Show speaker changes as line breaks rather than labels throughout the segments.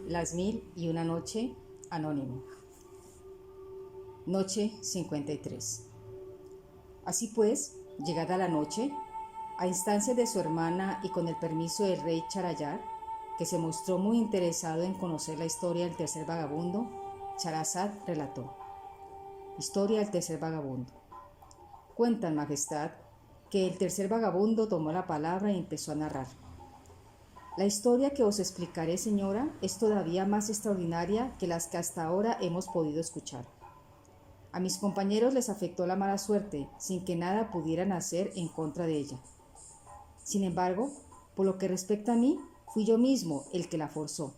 Las 1001 noche, anónimo. Noche 53. Así pues, llegada la noche, a instancias de su hermana y con el permiso del rey Charayar, que se mostró muy interesado en conocer la historia del tercer vagabundo, Charazad relató. Historia del tercer vagabundo. Cuentan, Majestad, que el tercer vagabundo tomó la palabra y empezó a narrar. La historia que os explicaré, señora, es todavía más extraordinaria que las que hasta ahora hemos podido escuchar. A mis compañeros les afectó la mala suerte, sin que nada pudieran hacer en contra de ella. Sin embargo, por lo que respecta a mí, fui yo mismo el que la forzó.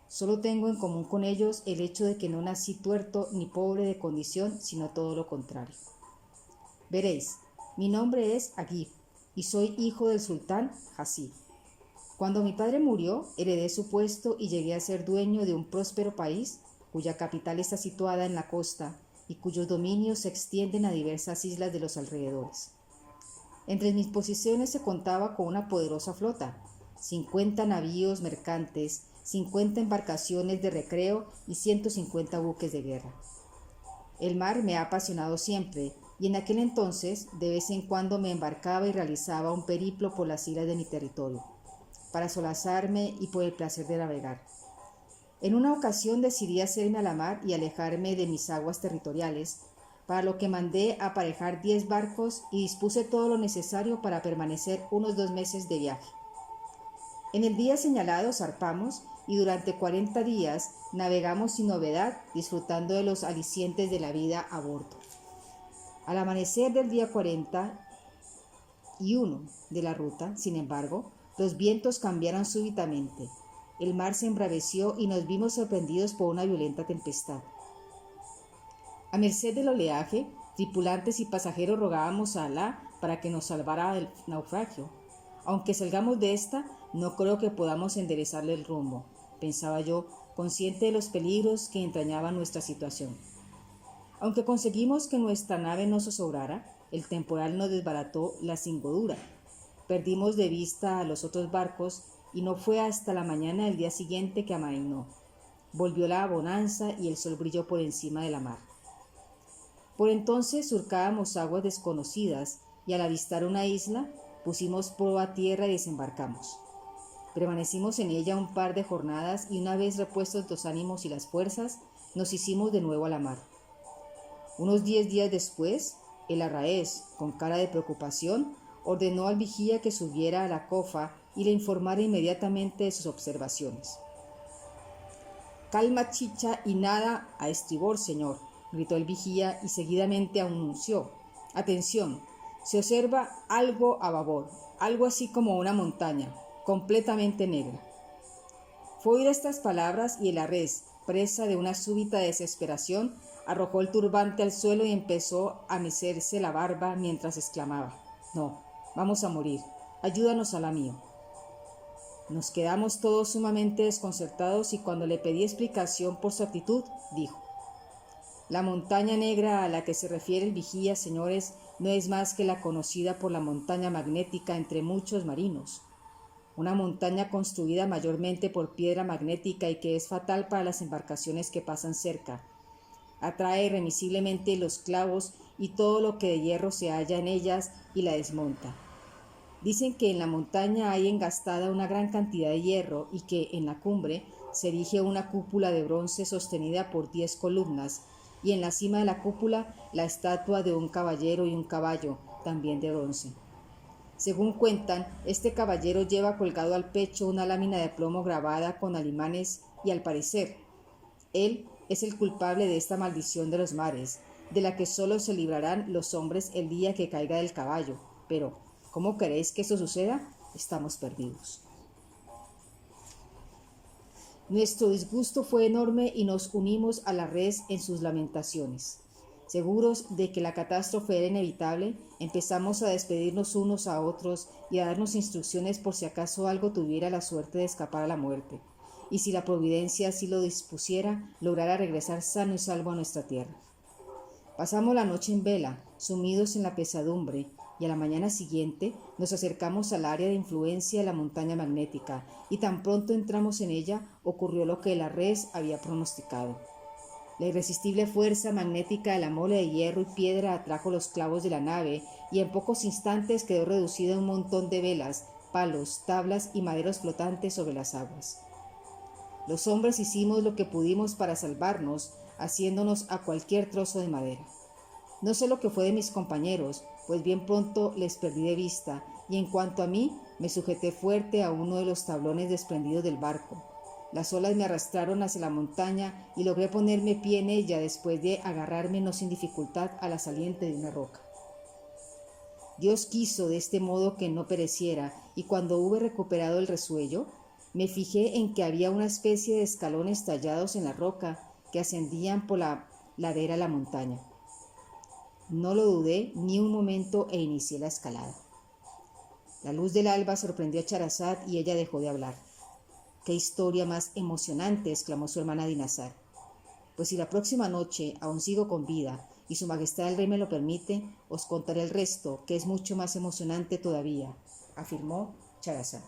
Solo tengo en común con ellos el hecho de que no nací tuerto ni pobre de condición, sino todo lo contrario. Veréis, mi nombre es Agib y soy hijo del sultán Hasib. Cuando mi padre murió, heredé su puesto y llegué a ser dueño de un próspero país, cuya capital está situada en la costa y cuyos dominios se extienden a diversas islas de los alrededores. Entre mis posesiones se contaba con una poderosa flota, 50 navíos mercantes, 50 embarcaciones de recreo y 150 buques de guerra. El mar me ha apasionado siempre, y en aquel entonces de vez en cuando me embarcaba y realizaba un periplo por las islas de mi territorio, para solazarme y por el placer de navegar. En una ocasión decidí hacerme a la mar y alejarme de mis aguas territoriales, para lo que mandé aparejar 10 barcos y dispuse todo lo necesario para permanecer unos 2 meses de viaje. En el día señalado zarpamos y durante 40 días navegamos sin novedad, disfrutando de los alicientes de la vida a bordo. Al amanecer del día 41 de la ruta, sin embargo, los vientos cambiaron súbitamente. El mar se embraveció y nos vimos sorprendidos por una violenta tempestad. A merced del oleaje, tripulantes y pasajeros rogábamos a Alá para que nos salvara del naufragio. Aunque salgamos de esta, no creo que podamos enderezarle el rumbo, pensaba yo, consciente de los peligros que entrañaba nuestra situación. Aunque conseguimos que nuestra nave no zozobrara, el temporal nos desbarató la cingodura. Perdimos de vista a los otros barcos y no fue hasta la mañana del día siguiente que amainó. Volvió la bonanza y el sol brilló por encima de la mar. Por entonces surcábamos aguas desconocidas y al avistar una isla pusimos proa a tierra y desembarcamos. Permanecimos en ella un par de jornadas y una vez repuestos los ánimos y las fuerzas, nos hicimos de nuevo a la mar. Unos 10 días después, el arraez, con cara de preocupación, ordenó al vigía que subiera a la cofa y le informara inmediatamente de sus observaciones. «Calma, chicha, y nada a estribor, señor», gritó el vigía y seguidamente anunció. «Atención, se observa algo a babor, algo así como una montaña, completamente negra». Fue oír estas palabras y el arraez, presa de una súbita desesperación, arrojó el turbante al suelo y empezó a mecerse la barba mientras exclamaba: «No, vamos a morir, ayúdanos, Alá mío». Nos quedamos todos sumamente desconcertados y cuando le pedí explicación por su actitud, dijo: «La montaña negra a la que se refiere el vigía, señores, no es más que la conocida por la montaña magnética entre muchos marinos. Una montaña construida mayormente por piedra magnética y que es fatal para las embarcaciones que pasan cerca. Atrae irremisiblemente los clavos y todo lo que de hierro se halla en ellas y la desmonta. Dicen que en la montaña hay engastada una gran cantidad de hierro y que en la cumbre se erige una cúpula de bronce sostenida por 10 columnas y en la cima de la cúpula la estatua de un caballero y un caballo, también de bronce. Según cuentan, este caballero lleva colgado al pecho una lámina de plomo grabada con alimanes y al parecer, él es el culpable de esta maldición de los mares, de la que solo se librarán los hombres el día que caiga del caballo. Pero, ¿cómo queréis que eso suceda? Estamos perdidos». Nuestro disgusto fue enorme y nos unimos a la red en sus lamentaciones. Seguros de que la catástrofe era inevitable, empezamos a despedirnos unos a otros y a darnos instrucciones por si acaso algo tuviera la suerte de escapar a la muerte, y si la providencia así lo dispusiera, lograra regresar sano y salvo a nuestra tierra. Pasamos la noche en vela, sumidos en la pesadumbre, y a la mañana siguiente nos acercamos al área de influencia de la montaña magnética, y tan pronto entramos en ella ocurrió lo que la res había pronosticado. La irresistible fuerza magnética de la mole de hierro y piedra atrajo los clavos de la nave, y en pocos instantes quedó reducida a un montón de velas, palos, tablas y maderos flotantes sobre las aguas. Los hombres hicimos lo que pudimos para salvarnos, haciéndonos a cualquier trozo de madera. No sé lo que fue de mis compañeros, pues bien pronto les perdí de vista, y en cuanto a mí, me sujeté fuerte a uno de los tablones desprendidos del barco. Las olas me arrastraron hacia la montaña y logré ponerme pie en ella después de agarrarme no sin dificultad a la saliente de una roca. Dios quiso de este modo que no pereciera, y cuando hube recuperado el resuello, me fijé en que había una especie de escalones tallados en la roca que ascendían por la ladera de la montaña. No lo dudé ni un momento e inicié la escalada. La luz del alba sorprendió a Charazad y ella dejó de hablar. ¡Qué historia más emocionante!, exclamó su hermana Dinazar. Pues si la próxima noche aún sigo con vida y su majestad el rey me lo permite, os contaré el resto, que es mucho más emocionante todavía, afirmó Charazad.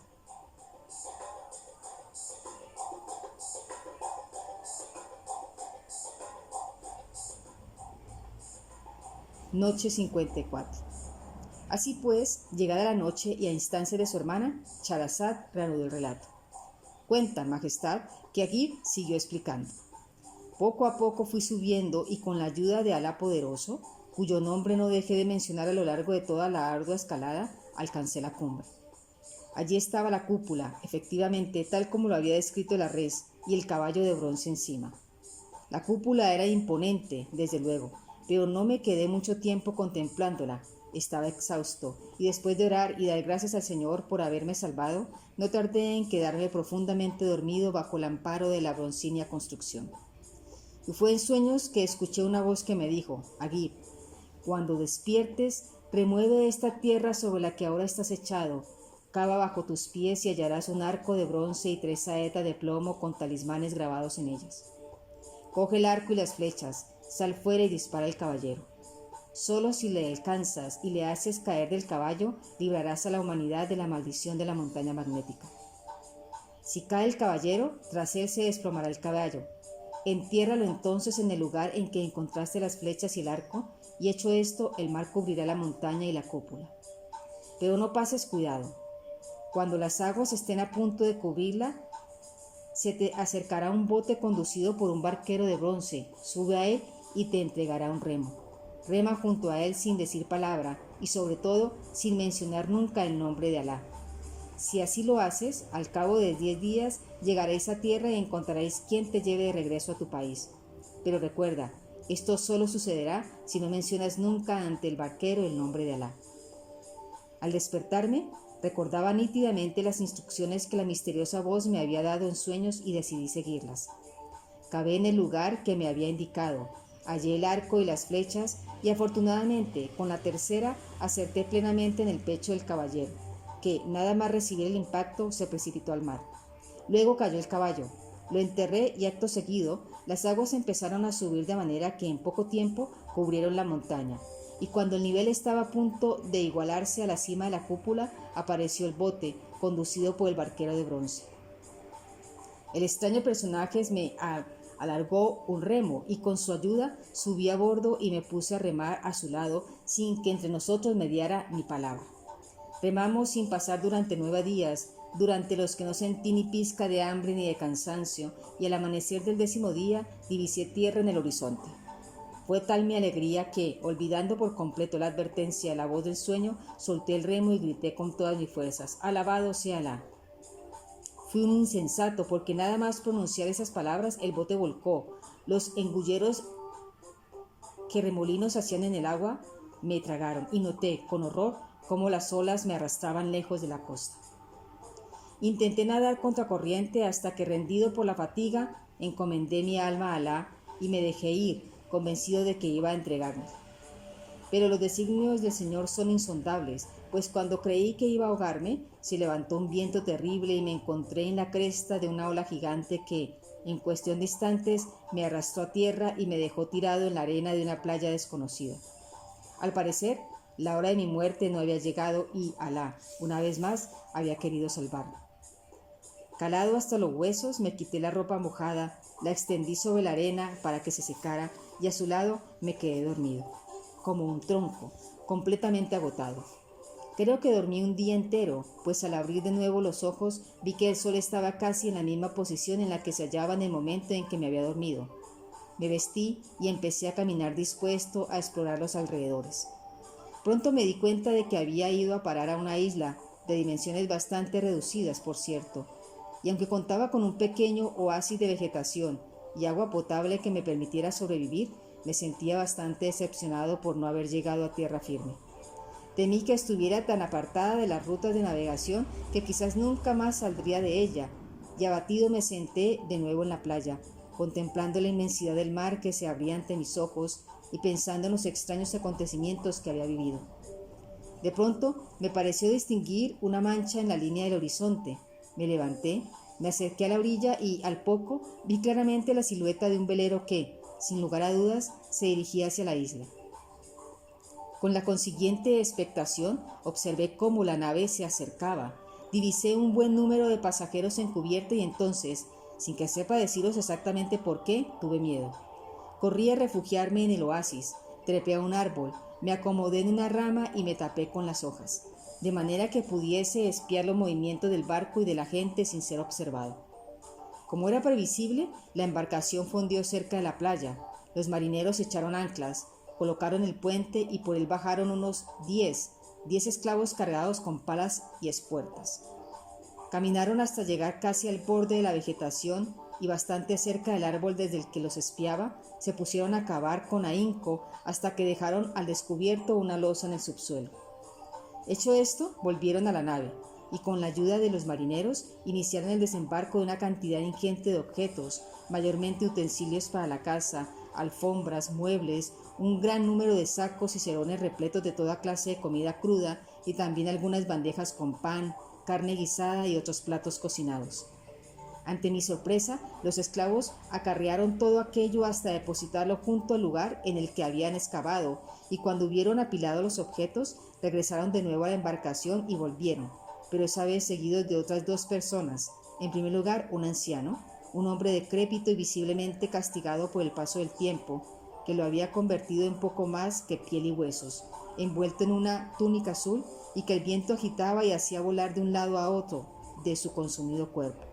Noche 54. Así pues, llegada la noche y a instancia de su hermana, Charazad reanudó el relato. Cuenta, majestad, que Agib siguió explicando. Poco a poco fui subiendo y con la ayuda de Alá Poderoso, cuyo nombre no dejé de mencionar a lo largo de toda la ardua escalada, alcancé la cumbre. Allí estaba la cúpula, efectivamente tal como lo había descrito la res, y el caballo de bronce encima. La cúpula era imponente, desde luego, pero no me quedé mucho tiempo contemplándola. Estaba exhausto, y después de orar y dar gracias al Señor por haberme salvado, no tardé en quedarme profundamente dormido bajo el amparo de la broncínea construcción. Y fue en sueños que escuché una voz que me dijo: Agib, cuando despiertes, remueve esta tierra sobre la que ahora estás echado, cava bajo tus pies y hallarás un arco de bronce y 3 saetas de plomo con talismanes grabados en ellas. Coge el arco y las flechas, sal fuera y dispara al caballero. Solo si le alcanzas y le haces caer del caballo, librarás a la humanidad de la maldición de la montaña magnética. Si cae el caballero, tras él se desplomará el caballo. Entiérralo entonces en el lugar en que encontraste las flechas y el arco, y hecho esto, el mar cubrirá la montaña y la cúpula. Pero no pases cuidado. Cuando las aguas estén a punto de cubrirla, se te acercará un bote conducido por un barquero de bronce, sube a él y te entregará un remo. Rema junto a él sin decir palabra y sobre todo sin mencionar nunca el nombre de Alá. Si así lo haces, al cabo de 10 días llegaréis a tierra y encontraréis quien te lleve de regreso a tu país. Pero recuerda, esto solo sucederá si no mencionas nunca ante el barquero el nombre de Alá. Al despertarme, recordaba nítidamente las instrucciones que la misteriosa voz me había dado en sueños y decidí seguirlas. Cavé en el lugar que me había indicado, hallé el arco y las flechas y afortunadamente con la tercera acerté plenamente en el pecho del caballero, que, nada más recibir el impacto, se precipitó al mar. Luego cayó el caballo, lo enterré y acto seguido las aguas empezaron a subir de manera que en poco tiempo cubrieron la montaña, y cuando el nivel estaba a punto de igualarse a la cima de la cúpula, apareció el bote, conducido por el barquero de bronce. El extraño personaje me alargó un remo y con su ayuda subí a bordo y me puse a remar a su lado sin que entre nosotros mediara ni palabra. Remamos sin pasar durante 9 días, durante los que no sentí ni pizca de hambre ni de cansancio, y al amanecer del 10º día divisé tierra en el horizonte. Fue tal mi alegría que, olvidando por completo la advertencia de la voz del sueño, solté el remo y grité con todas mis fuerzas: «Alabado sea Alá». Fui un insensato, porque nada más pronunciar esas palabras el bote volcó. Los engulleros que remolinos hacían en el agua me tragaron, y noté con horror cómo las olas me arrastraban lejos de la costa. Intenté nadar contracorriente hasta que, rendido por la fatiga, encomendé mi alma a Alá y me dejé ir, convencido de que iba a entregarme. Pero los designios del Señor son insondables, pues cuando creí que iba a ahogarme, se levantó un viento terrible y me encontré en la cresta de una ola gigante que, en cuestión de instantes, me arrastró a tierra y me dejó tirado en la arena de una playa desconocida. Al parecer, La hora de mi muerte no había llegado y Alá, una vez más, había querido salvarme. Calado hasta los huesos, me quité la ropa mojada, la extendí sobre la arena para que se secara y a su lado me quedé dormido, como un tronco, completamente agotado. Creo que dormí un día entero, pues al abrir de nuevo los ojos vi que el sol estaba casi en la misma posición en la que se hallaba en el momento en que me había dormido. Me vestí y empecé a caminar dispuesto a explorar los alrededores. Pronto me di cuenta de que había ido a parar a una isla, de dimensiones bastante reducidas, por cierto, y aunque contaba con un pequeño oasis de vegetación y agua potable que me permitiera sobrevivir, me sentía bastante decepcionado por no haber llegado a tierra firme. Temí que estuviera tan apartada de las rutas de navegación que quizás nunca más saldría de ella, y abatido me senté de nuevo en la playa, contemplando la inmensidad del mar que se abría ante mis ojos y pensando en los extraños acontecimientos que había vivido. De pronto me pareció distinguir una mancha en la línea del horizonte. Me levanté, me acerqué a la orilla y, al poco, vi claramente la silueta de un velero que, sin lugar a dudas, se dirigía hacia la isla. Con la consiguiente expectación, observé cómo la nave se acercaba. Divisé un buen número de pasajeros en cubierta y entonces, sin que sepa deciros exactamente por qué, tuve miedo. Corrí a refugiarme en el oasis, trepé a un árbol, me acomodé en una rama y me tapé con las hojas, de manera que pudiese espiar los movimientos del barco y de la gente sin ser observado. Como era previsible, la embarcación fondeó cerca de la playa. Los marineros echaron anclas, colocaron el puente y por él bajaron unos 10 esclavos cargados con palas y espuertas. Caminaron hasta llegar casi al borde de la vegetación y bastante cerca del árbol desde el que los espiaba, se pusieron a cavar con ahínco hasta que dejaron al descubierto una losa en el subsuelo. Hecho esto, volvieron a la nave y con la ayuda de los marineros iniciaron el desembarco de una cantidad ingente de objetos, mayormente utensilios para la casa, alfombras, muebles, un gran número de sacos y cerones repletos de toda clase de comida cruda y también algunas bandejas con pan, carne guisada y otros platos cocinados. Ante mi sorpresa, los esclavos acarrearon todo aquello hasta depositarlo junto al lugar en el que habían excavado, y cuando hubieron apilado los objetos, regresaron de nuevo a la embarcación y volvieron, pero esa vez seguidos de otras 2 personas. En primer lugar, un anciano, un hombre decrépito y visiblemente castigado por el paso del tiempo, que lo había convertido en poco más que piel y huesos, envuelto en una túnica azul y que el viento agitaba y hacía volar de un lado a otro de su consumido cuerpo.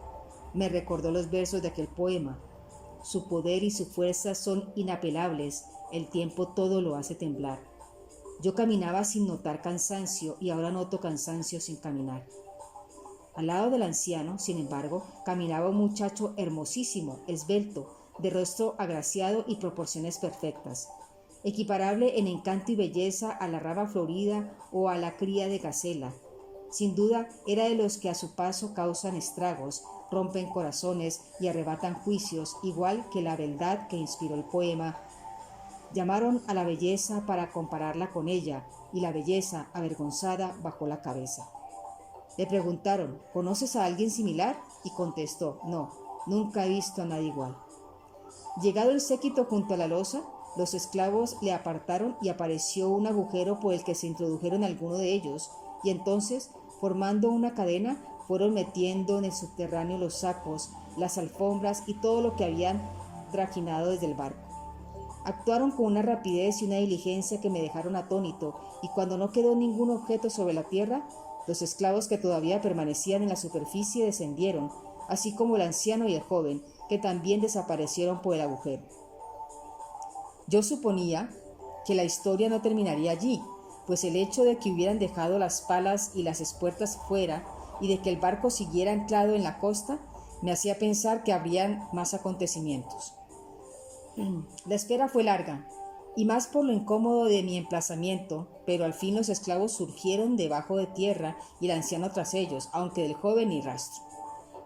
Me recordó los versos de aquel poema. Su poder y su fuerza son inapelables, el tiempo todo lo hace temblar. Yo caminaba sin notar cansancio y ahora noto cansancio sin caminar. Al lado del anciano, sin embargo, caminaba un muchacho hermosísimo, esbelto, de rostro agraciado y proporciones perfectas, equiparable en encanto y belleza a la rama florida o a la cría de gacela. Sin duda, era de los que a su paso causan estragos, rompen corazones y arrebatan juicios, igual que la beldad que inspiró el poema. Llamaron a la belleza para compararla con ella, y la belleza, avergonzada, bajó la cabeza. Le preguntaron, ¿conoces a alguien similar? Y contestó, no, nunca he visto a nadie igual. Llegado el séquito junto a la losa, los esclavos le apartaron y apareció un agujero por el que se introdujeron algunos de ellos, y entonces, formando una cadena, fueron metiendo en el subterráneo los sacos, las alfombras y todo lo que habían trajinado desde el barco. Actuaron con una rapidez y una diligencia que me dejaron atónito, y cuando no quedó ningún objeto sobre la tierra, los esclavos que todavía permanecían en la superficie descendieron, así como el anciano y el joven, que también desaparecieron por el agujero. Yo suponía que la historia no terminaría allí, pues el hecho de que hubieran dejado las palas y las espuertas fuera y de que el barco siguiera anclado en la costa me hacía pensar que habrían más acontecimientos. La espera fue larga, y más por lo incómodo de mi emplazamiento, pero al fin los esclavos surgieron debajo de tierra y el anciano tras ellos, aunque del joven ni rastro.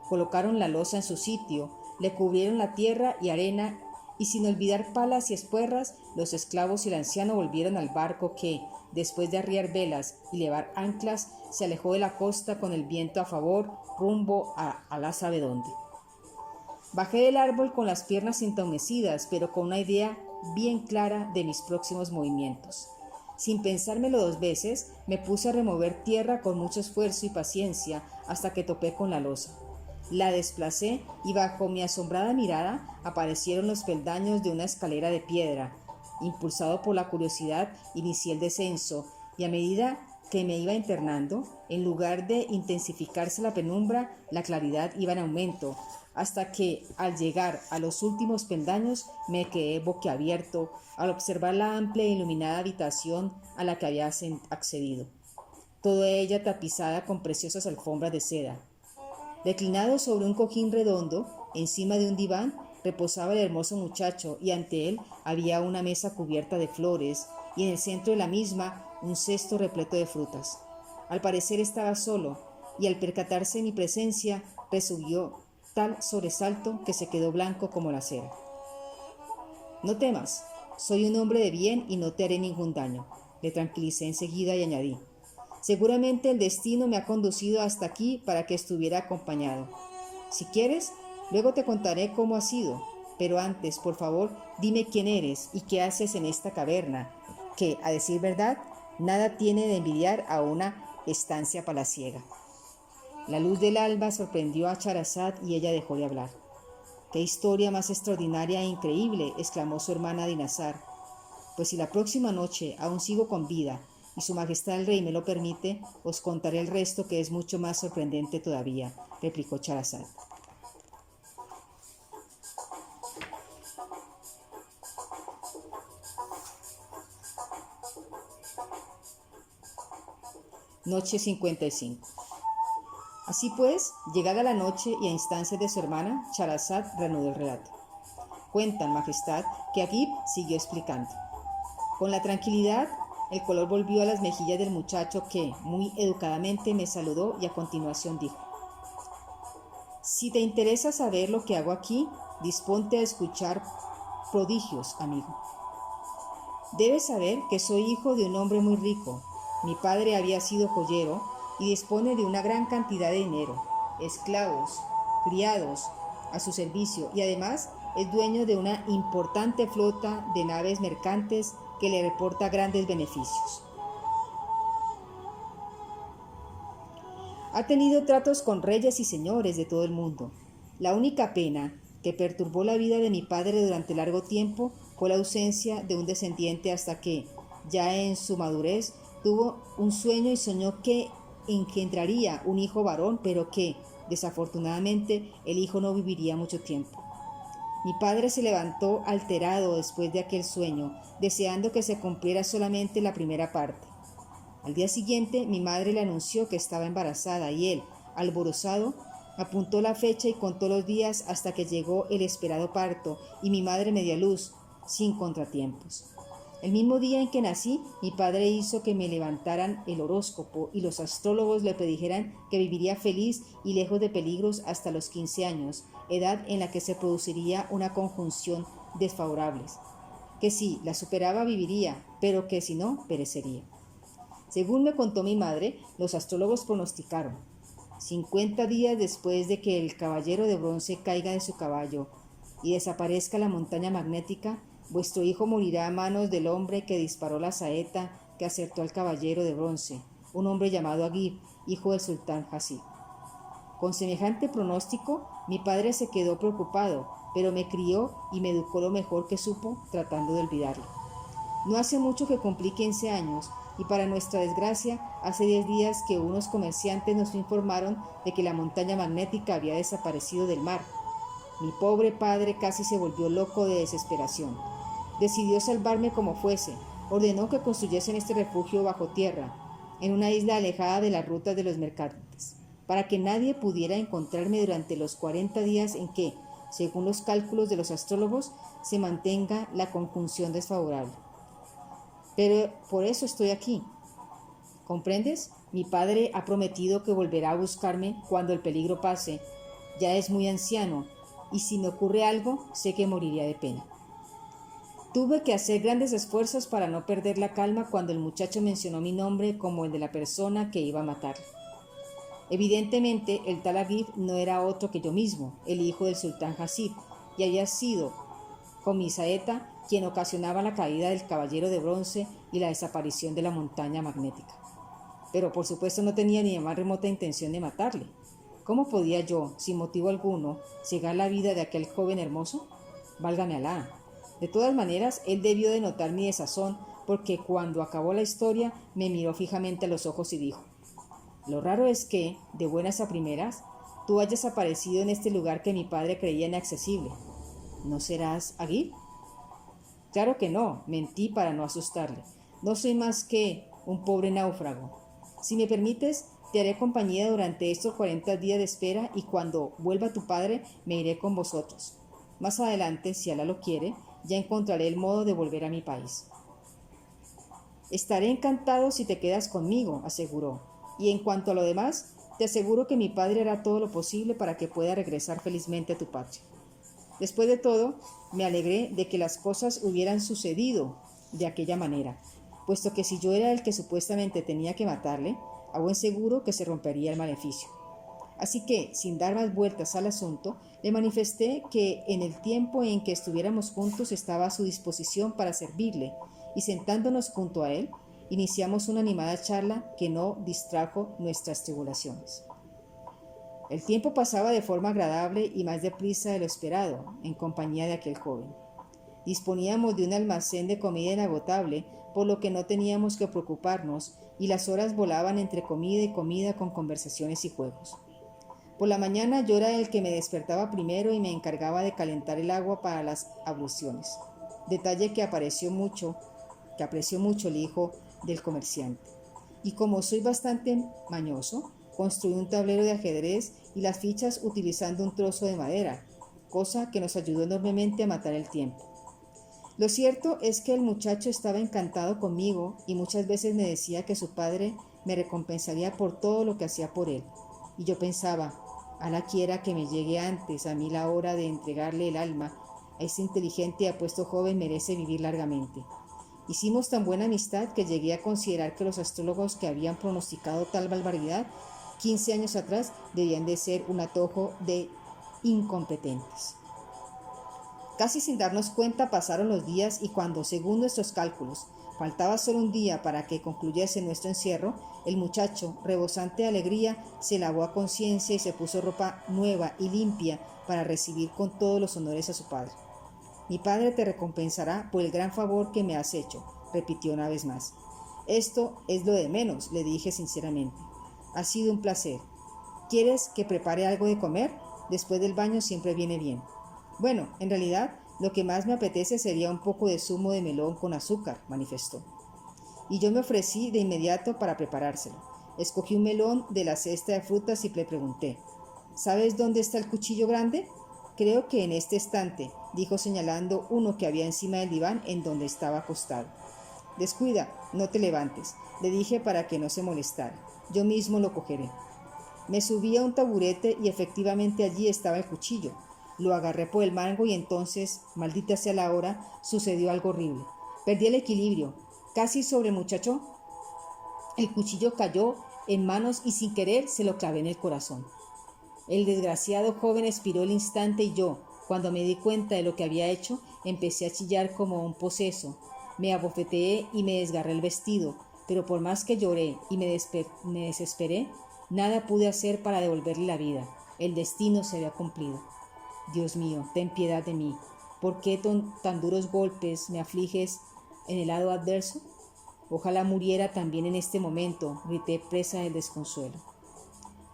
Colocaron la losa en su sitio, le cubrieron la tierra y arena, y sin olvidar palas y espuerras, los esclavos y el anciano volvieron al barco que, después de arriar velas y levar anclas, se alejó de la costa con el viento a favor, rumbo a la sabe dónde. Bajé del árbol con las piernas entumecidas, pero con una idea bien clara de mis próximos movimientos. Sin pensármelo 2 veces, me puse a remover tierra con mucho esfuerzo y paciencia hasta que topé con la losa. La desplacé y bajo mi asombrada mirada aparecieron los peldaños de una escalera de piedra. Impulsado por la curiosidad, inicié el descenso y a medida que me iba internando, en lugar de intensificarse la penumbra, la claridad iba en aumento, hasta que, al llegar a los últimos peldaños, me quedé boquiabierto al observar la amplia e iluminada habitación a la que había accedido, toda ella tapizada con preciosas alfombras de seda. Reclinado sobre un cojín redondo, encima de un diván, reposaba el hermoso muchacho y ante él había una mesa cubierta de flores y en el centro de la misma un cesto repleto de frutas. Al parecer estaba solo y al percatarse de mi presencia recibió tal sobresalto que se quedó blanco como la cera. No temas, soy un hombre de bien y no te haré ningún daño, le tranquilicé enseguida y añadí. Seguramente el destino me ha conducido hasta aquí para que estuviera acompañado. Si quieres, luego te contaré cómo ha sido, pero antes, por favor, dime quién eres y qué haces en esta caverna, que, a decir verdad, nada tiene de envidiar a una estancia palaciega. La luz del alba sorprendió a Charazad y ella dejó de hablar. «¡Qué historia más extraordinaria e increíble!», exclamó su hermana Dinazar. «Pues si la próxima noche aún sigo con vida y su majestad el rey me lo permite, os contaré el resto que es mucho más sorprendente todavía», replicó Charazad. Noche 55. Así pues, llegada la noche y a instancias de su hermana, Charazad reanudó el relato. «Cuentan, majestad, que Agib siguió explicando. Con la tranquilidad, el color volvió a las mejillas del muchacho que, muy educadamente, me saludó y a continuación dijo: «Si te interesa saber lo que hago aquí, disponte a escuchar prodigios, amigo. Debes saber que soy hijo de un hombre muy rico. Mi padre había sido joyero y dispone de una gran cantidad de dinero, esclavos, criados a su servicio y además es dueño de una importante flota de naves mercantes que le reporta grandes beneficios. Ha tenido tratos con reyes y señores de todo el mundo. La única pena que perturbó la vida de mi padre durante largo tiempo fue la ausencia de un descendiente hasta que, ya en su madurez, tuvo un sueño y soñó que engendraría un hijo varón, pero que, desafortunadamente, el hijo no viviría mucho tiempo. Mi padre se levantó alterado después de aquel sueño, deseando que se cumpliera solamente la primera parte. Al día siguiente, mi madre le anunció que estaba embarazada y él, alborozado, apuntó la fecha y contó los días hasta que llegó el esperado parto y mi madre me dio a luz, sin contratiempos. El mismo día en que nací, mi padre hizo que me levantaran el horóscopo y los astrólogos le predijeran que viviría feliz y lejos de peligros hasta los 15 años, edad en la que se produciría una conjunción desfavorables, que si la superaba viviría, pero que si no, perecería. Según me contó mi madre, los astrólogos pronosticaron: 50 días después de que el caballero de bronce caiga de su caballo y desaparezca la montaña magnética, vuestro hijo morirá a manos del hombre que disparó la saeta que acertó al caballero de bronce, un hombre llamado Agib, hijo del sultán Hasib. Con semejante pronóstico, mi padre se quedó preocupado, pero me crió y me educó lo mejor que supo, tratando de olvidarlo. No hace mucho que cumplí 15 años, y para nuestra desgracia, hace 10 días que unos comerciantes nos informaron de que la montaña magnética había desaparecido del mar. Mi pobre padre casi se volvió loco de desesperación. Decidió salvarme como fuese. Ordenó que construyesen este refugio bajo tierra, en una isla alejada de las rutas de los mercantes, para que nadie pudiera encontrarme durante los 40 días en que, según los cálculos de los astrólogos, se mantenga la conjunción desfavorable. Pero por eso estoy aquí. ¿Comprendes? Mi padre ha prometido que volverá a buscarme cuando el peligro pase. Ya es muy anciano, y si me ocurre algo, sé que moriría de pena. Tuve que hacer grandes esfuerzos para no perder la calma cuando el muchacho mencionó mi nombre como el de la persona que iba a matarle. Evidentemente, el tal Agib no era otro que yo mismo, el hijo del sultán Hasib, y había sido, con mi saeta, quien ocasionaba la caída del caballero de bronce y la desaparición de la montaña magnética. Pero por supuesto no tenía ni la más remota intención de matarle. ¿Cómo podía yo, sin motivo alguno, cegar la vida de aquel joven hermoso? Válgame Alá. De todas maneras, él debió de notar mi desazón, porque cuando acabó la historia me miró fijamente a los ojos y dijo: lo raro es que, de buenas a primeras, tú hayas aparecido en este lugar que mi padre creía inaccesible. ¿No serás Aguirre? Claro que no, mentí para no asustarle. No soy más que un pobre náufrago. Si me permites, te haré compañía durante estos 40 días de espera y cuando vuelva tu padre me iré con vosotros. Más adelante, si Alá lo quiere, ya encontraré el modo de volver a mi país. Estaré encantado si te quedas conmigo, aseguró. Y en cuanto a lo demás, te aseguro que mi padre hará todo lo posible para que pueda regresar felizmente a tu patria. Después de todo, me alegré de que las cosas hubieran sucedido de aquella manera, puesto que si yo era el que supuestamente tenía que matarle, a buen seguro que se rompería el maleficio. Así que, sin dar más vueltas al asunto, le manifesté que en el tiempo en que estuviéramos juntos estaba a su disposición para servirle, y sentándonos junto a él, iniciamos una animada charla que no distrajo nuestras tribulaciones. El tiempo pasaba de forma agradable y más deprisa de lo esperado, en compañía de aquel joven. Disponíamos de un almacén de comida inagotable, por lo que no teníamos que preocuparnos, y las horas volaban entre comida y comida con conversaciones y juegos. Por la mañana yo era el que me despertaba primero y me encargaba de calentar el agua para las abluciones, detalle que apreció mucho el hijo del comerciante. Y como soy bastante mañoso, construí un tablero de ajedrez y las fichas utilizando un trozo de madera, cosa que nos ayudó enormemente a matar el tiempo. Lo cierto es que el muchacho estaba encantado conmigo y muchas veces me decía que su padre me recompensaría por todo lo que hacía por él. Y yo pensaba: Alá quiera que me llegue antes a mí la hora de entregarle el alma. A este inteligente y apuesto joven merece vivir largamente. Hicimos tan buena amistad que llegué a considerar que los astrólogos que habían pronosticado tal barbaridad 15 años atrás debían de ser un atojo de incompetentes. Casi sin darnos cuenta pasaron los días y cuando, según nuestros cálculos, faltaba solo un día para que concluyese nuestro encierro, el muchacho, rebosante de alegría, se lavó a conciencia y se puso ropa nueva y limpia para recibir con todos los honores a su padre. Mi padre te recompensará por el gran favor que me has hecho, repitió una vez más. Esto es lo de menos, le dije sinceramente. Ha sido un placer. ¿Quieres que prepare algo de comer? Después del baño siempre viene bien. Bueno, en realidad, lo que más me apetece sería un poco de zumo de melón con azúcar, manifestó. Y yo me ofrecí de inmediato para preparárselo. Escogí un melón de la cesta de frutas y le pregunté: ¿sabes dónde está el cuchillo grande? Creo que en este estante, dijo señalando uno que había encima del diván en donde estaba acostado. Descuida, no te levantes, le dije para que no se molestara. Yo mismo lo cogeré. Me subí a un taburete y efectivamente allí estaba el cuchillo. Lo agarré por el mango y entonces, maldita sea la hora, sucedió algo horrible. Perdí el equilibrio. Casi sobre el muchacho, el cuchillo cayó en manos y sin querer se lo clavé en el corazón. El desgraciado joven expiró el instante y yo, cuando me di cuenta de lo que había hecho, empecé a chillar como un poseso. Me abofeteé y me desgarré el vestido, pero por más que lloré y me desesperé, nada pude hacer para devolverle la vida. El destino se había cumplido. Dios mío, ten piedad de mí. ¿Por qué tan duros golpes me afliges en el lado adverso? Ojalá muriera también en este momento, grité presa del desconsuelo.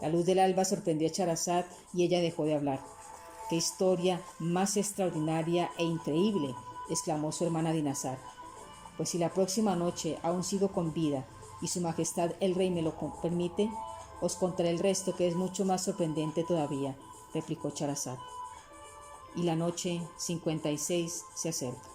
La luz del alba sorprendió a Charazad y ella dejó de hablar. ¡Qué historia más extraordinaria e increíble!, exclamó su hermana Dinazar. Pues si la próxima noche aún sigo con vida y su majestad el rey me lo permite, os contaré el resto, que es mucho más sorprendente todavía, replicó Charazad. Y la noche 56 se acerca.